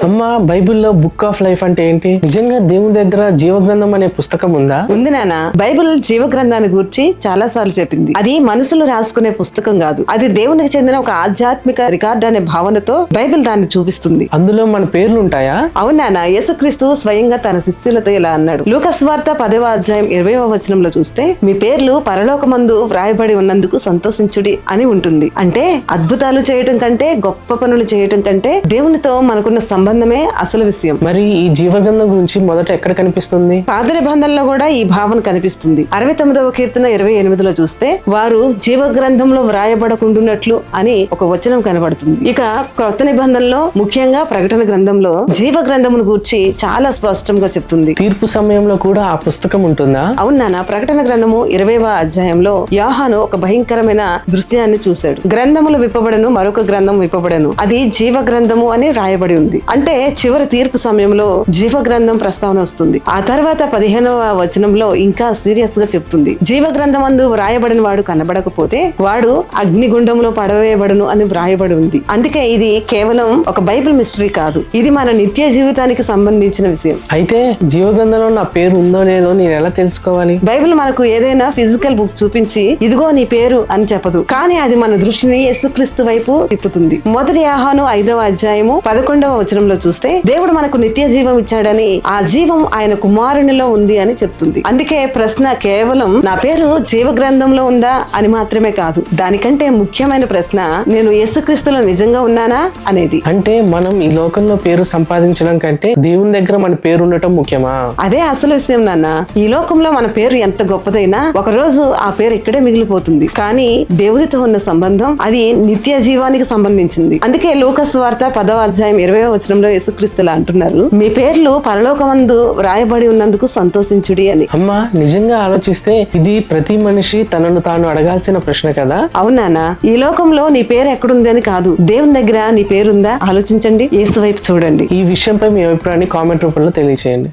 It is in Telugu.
అమ్మా, బైబిల్లో బుక్ ఆఫ్ లైఫ్ అంటే ఏంటి? నిజంగా దేవుని దగ్గర జీవగ్రంథం అనే పుస్తకం ఉందా? ఉంది నాన్న. బైబిల్ జీవ గ్రంథాన్ని గూర్చి చాలా సార్లు చెప్పింది. అది మనసులో రాసుకునే పుస్తకం కాదు, అది దేవునికి చెందిన ఒక ఆధ్యాత్మిక రికార్డ్ అనే భావనతో బైబిల్ దాన్ని చూపిస్తుంది. అందులో మన పేర్లు ఉంటాయా? అవును నాన్న. యేసుక్రీస్తు స్వయంగా తన శిష్యులతో ఇలా అన్నాడు. లూకాసు వార్త 10వ అధ్యాయం 20వ వచనంలో చూస్తే, మీ పేర్లు పరలోకమందు వ్రాయబడి ఉన్నందుకు సంతోషించుడి అని ఉంటుంది. అంటే అద్భుతాలు చేయటం కంటే, గొప్ప పనులు చేయటం కంటే దేవునితో మనకున్న సంబంధమే అసలు విషయం. మరి ఈ జీవగ్రంథం గురించి మొదట ఎక్కడ కనిపిస్తుంది? పాత నిబంధనలో కూడా ఈ భావన కనిపిస్తుంది. 69వ కీర్తన 28లో చూస్తే, వారు జీవ గ్రంథంలో వ్రాయబడకుండున్నట్లు అని ఒక వచనం కనబడుతుంది. ఇక కొత్త నిబంధనలో, ముఖ్యంగా ప్రకటన గ్రంథంలో జీవ గ్రంథమును గూర్చి చాలా స్పష్టంగా చెప్తుంది. తీర్పు సమయంలో కూడా ఆ పుస్తకం ఉంటుందా? అవును నాన్న. ప్రకటన గ్రంథము 20వ అధ్యాయంలో యోహాను ఒక భయంకరమైన దృశ్యాన్ని చూశాడు. గ్రంథములు విప్పబడను, మరొక గ్రంథం విప్పబడను, అది జీవ గ్రంథము అని రాయబడి ఉంది. అంటే చివరి తీర్పు సమయంలో జీవ గ్రంథం ప్రస్తావన వస్తుంది. ఆ తర్వాత 15వ వచనంలో ఇంకా సీరియస్ గా చెప్తుంది. జీవ గ్రంథమందు వ్రాయబడిన వాడు కనబడకపోతే వాడు అగ్నిగుండంలో పడవేయబడును అని వ్రాయబడి ఉంది. అందుకే ఇది కేవలం ఒక బైబిల్ మిస్టరీ కాదు, ఇది మన నిత్య జీవితానికి సంబంధించిన విషయం. అయితే జీవగ్రంథంలో నా పేరు ఉందో లేదో నేను ఎలా తెలుసుకోవాలి? బైబిల్ మనకు ఏదైనా ఫిజికల్ బుక్ చూపించి ఇదిగో నీ పేరు అని చెప్పదు, కానీ అది మన దృష్టిని యేసుక్రీస్తు వైపు తిప్పుతుంది. మొదటి యోహాను 5వ అధ్యాయము 11వ వచనంలో చూస్తే, దేవుడు మనకు నిత్య జీవం ఇచ్చాడని, ఆ జీవం ఆయన కుమారునిలో ఉంది అని చెప్తుంది. అందుకే ప్రశ్న కేవలం నా పేరు జీవ గ్రంథంలో ఉందా అని మాత్రమే కాదు, దానికంటే ముఖ్యమైన ప్రశ్న, నేను యేసుక్రీస్తులో నిజంగా ఉన్నానా అనేది. అంటే మనం ఈ లోకంలో పేరు సంపాదించడం కంటే దేవుని దగ్గర మన పేరు ఉండటం ముఖ్యమా? అదే అసలు విషయం నాన్న. ఈ లోకంలో మన పేరు ఎంత గొప్పదైనా ఒక రోజు ఆ పేరు ఇక్కడే మిగిలిపోతుంది. కానీ దేవునితో ఉన్న సంబంధం అది నిత్య జీవానికి సంబంధించింది. అందుకే లూకాసు వార్త 10వ అధ్యాయం 20వ వచనంలో యేసుక్రీస్తులా అంటున్నారు, మీ పేర్లు పరలోకమందు వ్రాయబడి ఉన్నందుకు సంతోషించుడి అని. అమ్మా, నిజంగా ఆలోచిస్తే ఇది ప్రతి మనిషి తనను తాను అడగాల్సిన ప్రశ్న కదా. అవునానా. ఈ లోకంలో నీ పేరు ఎక్కడుంది అని కాదు, దేవుని దగ్గర నీ పేరుందా ఆలోచించండి, యేసు వైపు చూడండి. ఈ విషయంపై మీ అభిప్రాయాన్ని కామెంట్ రూపంలో తెలియజేయండి.